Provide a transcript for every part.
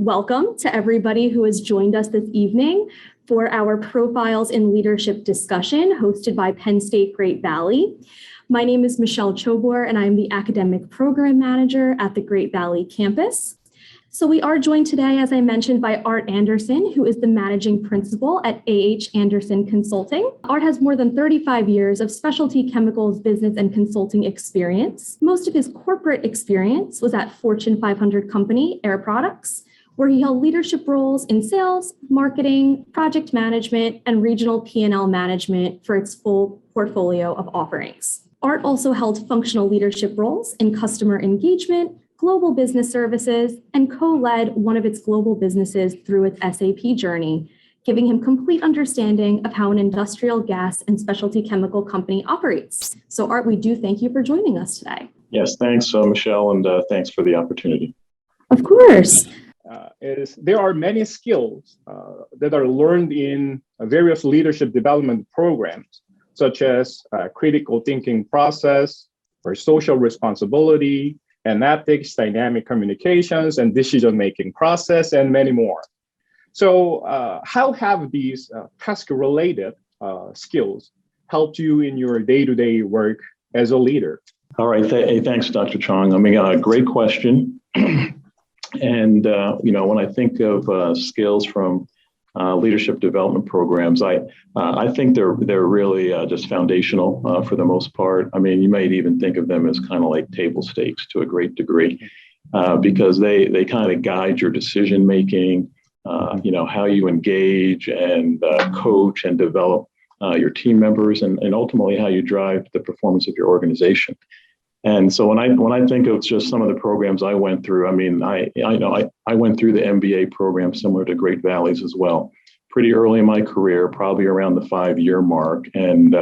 Welcome to everybody who has joined us this evening for our Profiles in Leadership discussion hosted by Penn State Great Valley. My name is Michelle Chobor, and I'm the Academic Program Manager at the Great Valley campus. So we are joined today, as I mentioned, by Art Anderson, who is the Managing Principal at A.H. Anderson Consulting. Art has more than 35 years of specialty chemicals business and consulting experience. Most of his corporate experience was at Fortune 500 company Air Products, where he held leadership roles in sales, marketing, project management, and regional P&L management for its full portfolio of offerings. Art also held functional leadership roles in customer engagement, global business services, and co-led one of its global businesses through its SAP journey, giving him complete understanding of how an industrial gas and specialty chemical company operates. So Art, we do thank you for joining us today. Yes, thanks, Michelle, and thanks for the opportunity. Of course. There are many skills that are learned in various leadership development programs, such as critical thinking process, or social responsibility, and ethics, dynamic communications, and decision-making process, and many more. So how have these task-related skills helped you in your day-to-day work as a leader? All right, thanks, Dr. Chong. Great question. And, when I think of skills from leadership development programs, I think they're really just foundational for the most part. You might even think of them as kind of like table stakes to a great degree, because they kind of guide your decision making, how you engage and coach and develop your team members, and ultimately how you drive the performance of your organization. And so when I think of just some of the programs I went through, I went through the MBA program similar to Great Valley's as well, pretty early in my career, probably around the 5-year mark, and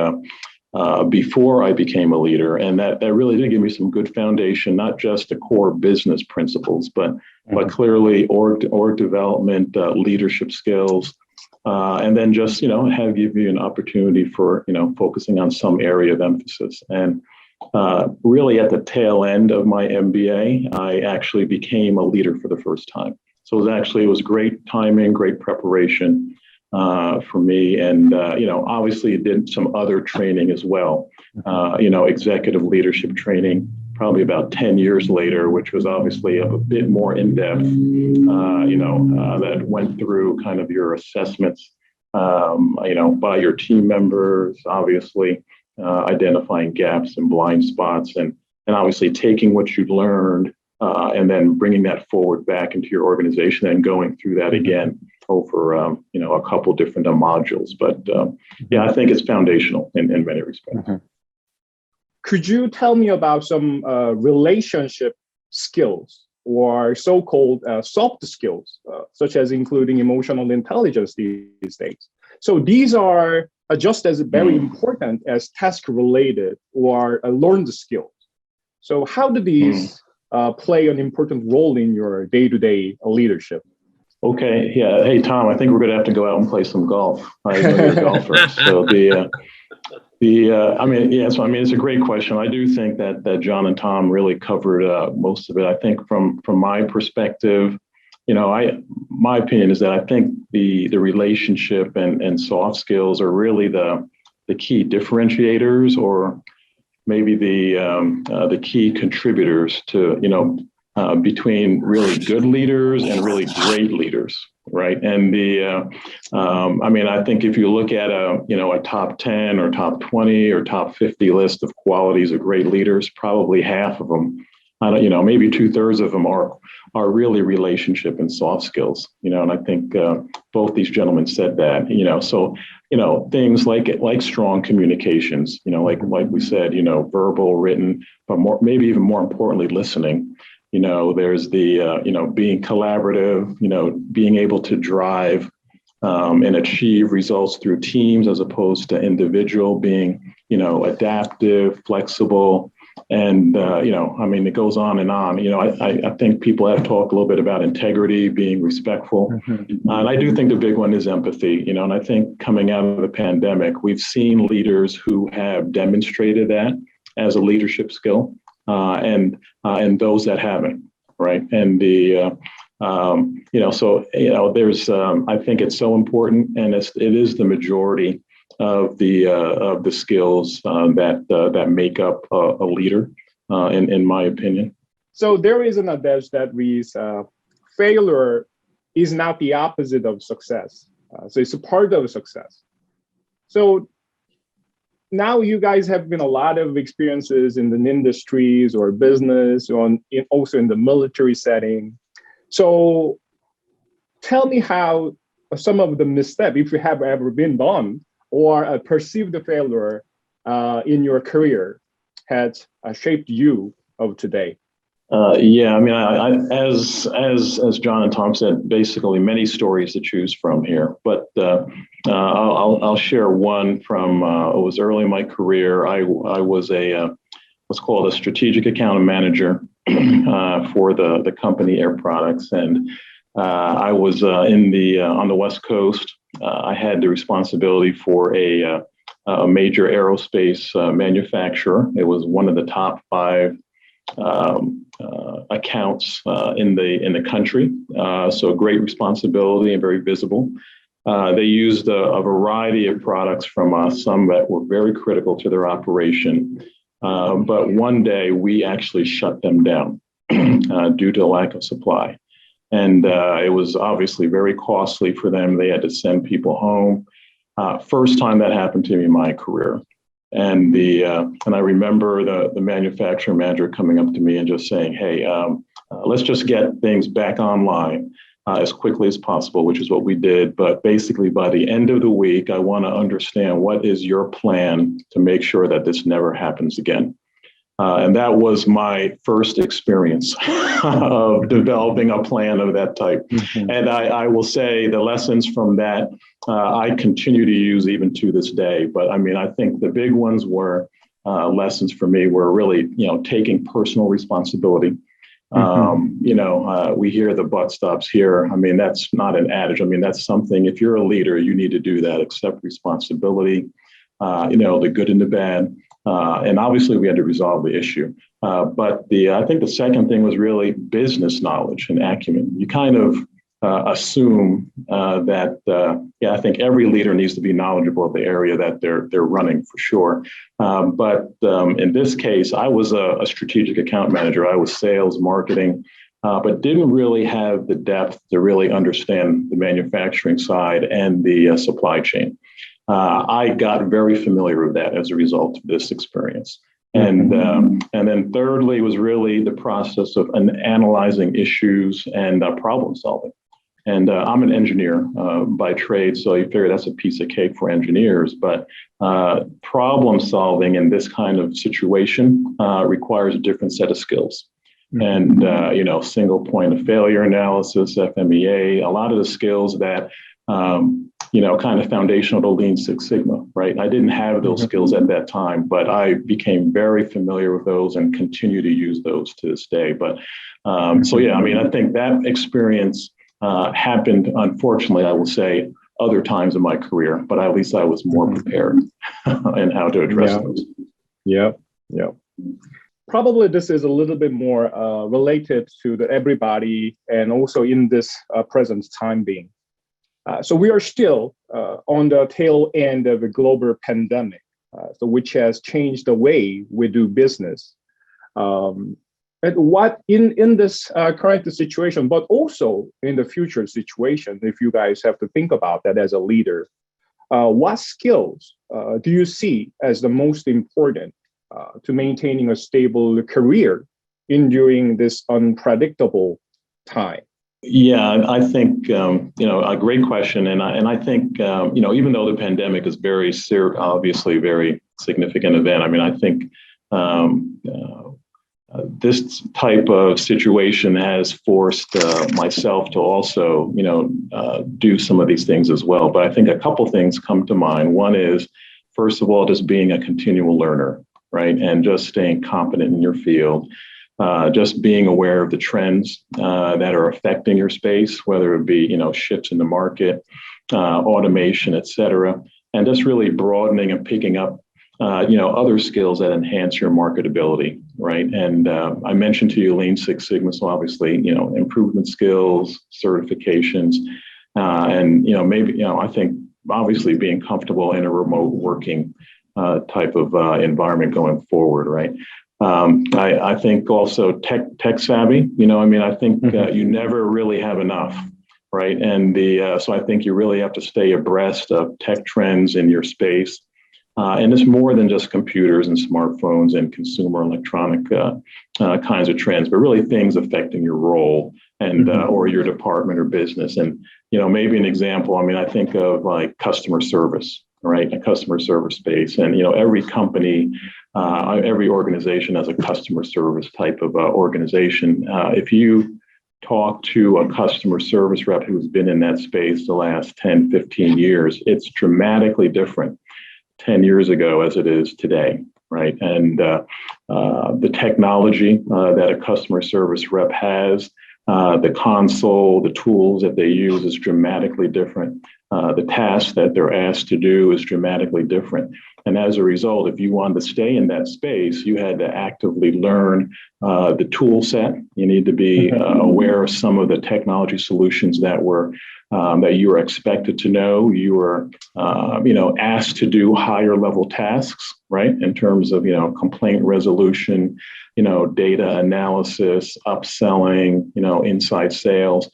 before I became a leader. And that really did give me some good foundation, not just the core business principles, but clearly org development, leadership skills, and then just give you an opportunity for focusing on some area of emphasis. And really at the tail end of my MBA, I actually became a leader for the first time. So it was great timing, great preparation for me. And, obviously did some other training as well, executive leadership training, probably about 10 years later, which was obviously a bit more in-depth, that went through kind of your assessments, by your team members, obviously. Identifying gaps and blind spots, and obviously taking what you learned and then bringing that forward back into your organization and going through that again over a couple different modules. But I think it's foundational in many respects. Mm-hmm. Could you tell me about some relationship skills or so-called soft skills, such as including emotional intelligence these days? So these are just as very important as task-related or learned skills. So how do these play an important role in your day-to-day leadership? Okay, yeah. Hey, Tom, I think we're going to have to go out and play some golf. I know you're a golfer. So it's a great question. I do think that John and Tom really covered most of it. I think from my perspective, my opinion is that I think the relationship and soft skills are really the key differentiators, or maybe the key contributors to between really good leaders and really great leaders, right? And I think if you look at a top 10 or top 20 or top 50 list of qualities of great leaders, probably half of them, maybe 2/3 of them are really relationship and soft skills, and I think both these gentlemen said that, so, things like strong communications, like we said, verbal, written, but maybe even more importantly, listening. There's the, being collaborative, being able to drive and achieve results through teams as opposed to individual, being, adaptive, flexible. And, it goes on and on. I think people have talked a little bit about integrity, being respectful. Mm-hmm. And I do think the big one is empathy, and I think coming out of the pandemic, we've seen leaders who have demonstrated that as a leadership skill and those that haven't, right? And There's, I think it's so important, and it is the majority of the skills that make up a leader, in my opinion. So there is an adage that reads, failure is not the opposite of success. So it's a part of success. So now you guys have been a lot of experiences in the industries or business, also in the military setting. So tell me how some of the missteps, if you have ever been done, or a perceived failure in your career, has shaped you of today. Yeah, I mean, as John and Tom said, basically many stories to choose from here. But I'll share one from it was early in my career. I was what's called a strategic account manager for the company Air Products, and I was on the West Coast. I had the responsibility for a major aerospace manufacturer. It was one of the top 5 accounts in the country. So great responsibility and very visible. They used a variety of products from us, some that were very critical to their operation. But one day we actually shut them down due to lack of supply. And it was obviously very costly for them. They had to send people home. First time that happened to me in my career. And I remember the manufacturer manager coming up to me and just saying, "Hey, let's just get things back online as quickly as possible," which is what we did. But basically, by the end of the week, I want to understand what is your plan to make sure that this never happens again. And that was my first experience of developing a plan of that type. Mm-hmm. And I will say the lessons from that I continue to use even to this day. But I mean, I think the big ones were lessons for me were really, taking personal responsibility. Mm-hmm. We hear the buck stops here. I mean, that's not an adage. I mean, that's something, if you're a leader, you need to do that, accept responsibility, the good and the bad. And obviously we had to resolve the issue. But I think the second thing was really business knowledge and acumen. You kind of assume that I think every leader needs to be knowledgeable of the area that they're running for sure. But in this case, I was a strategic account manager. I was sales, marketing, but didn't really have the depth to really understand the manufacturing side and the supply chain. I got very familiar with that as a result of this experience. And then thirdly was really the process of analyzing issues and problem solving. And I'm an engineer by trade, so you figure that's a piece of cake for engineers. But problem solving in this kind of situation requires a different set of skills. And, single point of failure analysis, FMEA, a lot of the skills that kind of foundational to Lean Six Sigma, right? I didn't have those skills at that time, but I became very familiar with those and continue to use those to this day. But I think that experience happened, unfortunately, I will say, other times in my career, but at least I was more prepared in how to address those. Yeah. Probably this is a little bit more related to everybody and also in this present time being. So we are still on the tail end of a global pandemic, which has changed the way we do business. And what in this current situation, but also in the future situation, if you guys have to think about that as a leader, what skills do you see as the most important to maintaining a stable career during this unpredictable time? Yeah, I think, a great question. And I think, even though the pandemic is obviously very significant event, I mean, I think this type of situation has forced myself to also, do some of these things as well. But I think a couple things come to mind. One is, first of all, just being a continual learner, right? And just staying competent in your field. Just being aware of the trends that are affecting your space, whether it be, shifts in the market, automation, et cetera, and just really broadening and picking up other skills that enhance your marketability, right? And I mentioned to you Lean Six Sigma, so obviously, improvement skills, certifications, and maybe I think obviously being comfortable in a remote working type of environment going forward, right? I think also tech savvy. I think you never really have enough, right? And so I think you really have to stay abreast of tech trends in your space. And it's more than just computers and smartphones and consumer electronic kinds of trends, but really things affecting your role and or your department or business. And maybe an example. I think of like customer service, right? A customer service space, and every company, every organization has a customer service type of organization. If you talk to a customer service rep who's been in that space the last 10, 15 years, it's dramatically different 10 years ago as it is today, right? And the technology that a customer service rep has, the console, the tools that they use is dramatically different. The tasks that they're asked to do is dramatically different. And as a result, if you wanted to stay in that space, you had to actively learn the tool set. You need to be aware of some of the technology solutions that you were expected to know. You were, asked to do higher level tasks, right? In terms of, complaint resolution, data analysis, upselling, inside sales.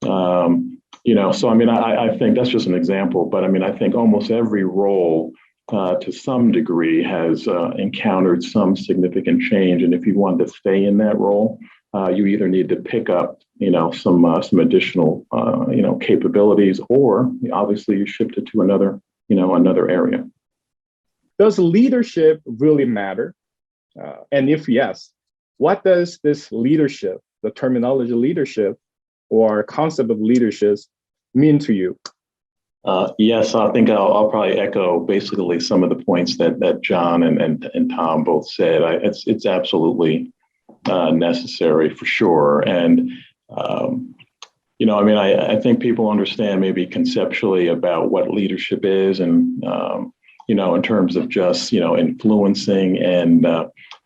So I think that's just an example, but I think almost every role to some degree has encountered some significant change. And if you want to stay in that role, you either need to pick up, some additional, capabilities, or obviously you shift it to another area. Does leadership really matter? And if yes, what does this leadership, the terminology leadership or concept of leadership mean to you? Yes, I think I'll probably echo basically some of the points that John and Tom both said. It's absolutely necessary for sure. And, I think people understand maybe conceptually about what leadership is and, in terms of just, influencing and,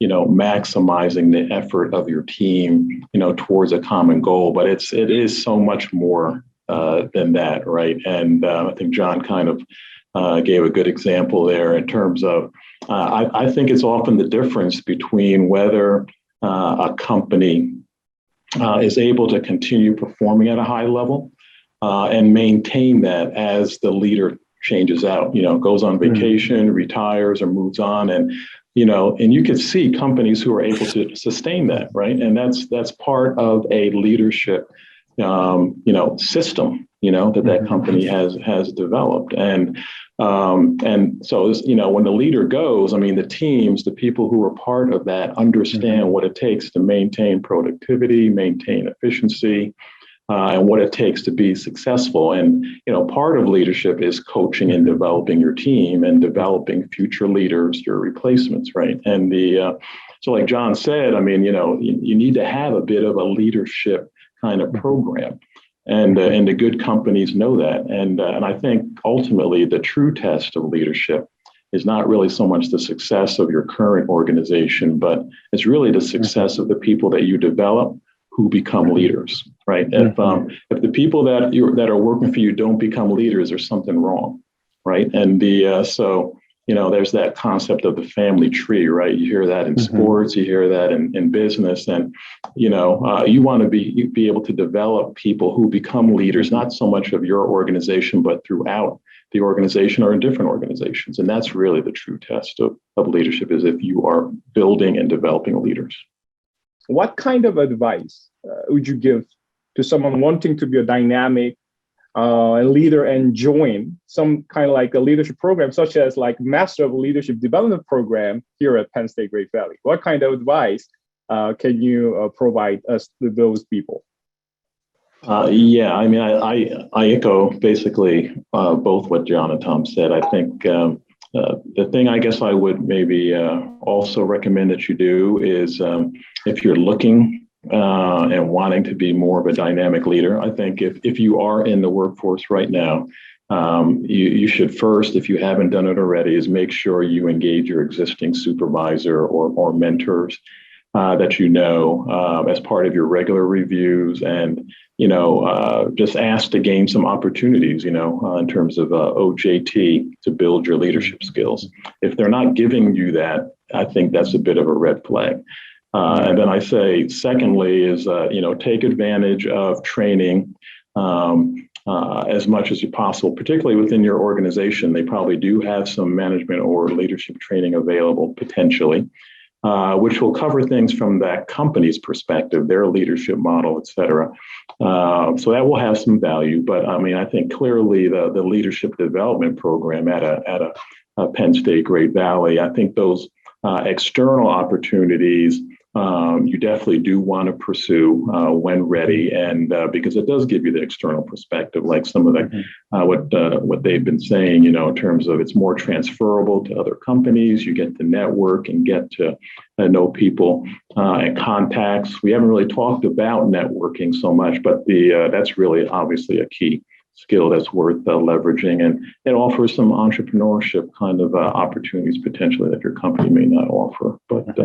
maximizing the effort of your team, towards a common goal. But it is so much more than that, right? And I think John kind of gave a good example there in terms of, I think it's often the difference between whether a company is able to continue performing at a high level and maintain that as the leader changes out, goes on vacation, retires, or moves on. And you can see companies who are able to sustain that, right? And that's part of a leadership system, that company has developed. And so, when the leader goes, the teams, the people who are part of that understand what it takes to maintain productivity, maintain efficiency, and what it takes to be successful. And, part of leadership is coaching and developing your team and developing future leaders, your replacements, right? And so like John said, you need to have a bit of a leadership kind of program. And the good companies know that. And I think ultimately the true test of leadership is not really so much the success of your current organization, but it's really the success of the people that you develop who become leaders, right? If the people that are working for you don't become leaders, there's something wrong, right? And so there's that concept of the family tree, right? You hear that in sports, you hear that in business, and you want to be able to develop people who become leaders, not so much of your organization, but throughout the organization or in different organizations. And that's really the true test of leadership, is if you are building and developing leaders. What kind of advice would you give to someone wanting to be a dynamic leader and join some kind of like a leadership program, such as like Master of Leadership Development Program here at Penn State Great Valley? What kind of advice can you provide us to those people? I echo basically both what John and Tom said. I think the thing I guess I would maybe also recommend that you do is if you're looking and wanting to be more of a dynamic leader, I think if you are in the workforce right now You should first, if you haven't done it already, is make sure you engage your existing supervisor or mentors that you know as part of your regular reviews, and just ask to gain some opportunities, in terms of OJT to build your leadership skills. If they're not giving you that, I think that's a bit of a red flag. And then I say, secondly, is take advantage of training. As much as possible, particularly within your organization. They probably do have some management or leadership training available potentially, which will cover things from that company's perspective, their leadership model, et cetera. So that will have some value. But I mean, I think clearly the leadership development program at a Penn State Great Valley, I think those external opportunities you definitely do want to pursue when ready, and because it does give you the external perspective, like some of the what they've been saying, in terms of it's more transferable to other companies. You get to network and get to know people and contacts. We haven't really talked about networking so much, but that's really obviously a key skill that's worth leveraging, and it offers some entrepreneurship kind of opportunities potentially that your company may not offer. But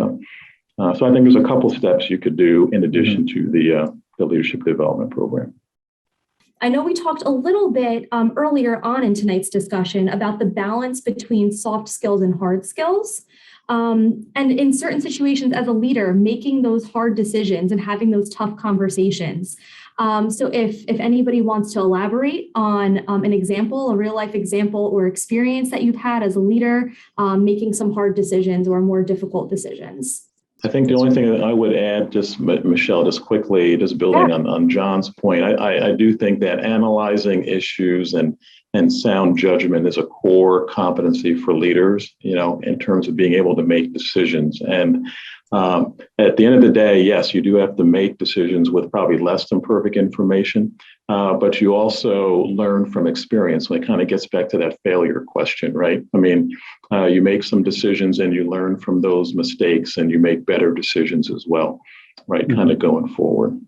so I think there's a couple steps you could do in addition to the leadership development program. I know we talked a little bit earlier on in tonight's discussion about the balance between soft skills and hard skills. And in certain situations as a leader, making those hard decisions and having those tough conversations. So if anybody wants to elaborate on an example, a real life example or experience that you've had as a leader, making some hard decisions or more difficult decisions. I think the only thing that I would add, just Michelle, just quickly, just building on John's point, I do think that analyzing issues and sound judgment is a core competency for leaders, in terms of being able to make decisions. And at the end of the day, yes, you do have to make decisions with probably less than perfect information, but you also learn from experience. So it kind of gets back to that failure question, right? I mean, you make some decisions and you learn from those mistakes and you make better decisions as well, right? Kind of going forward.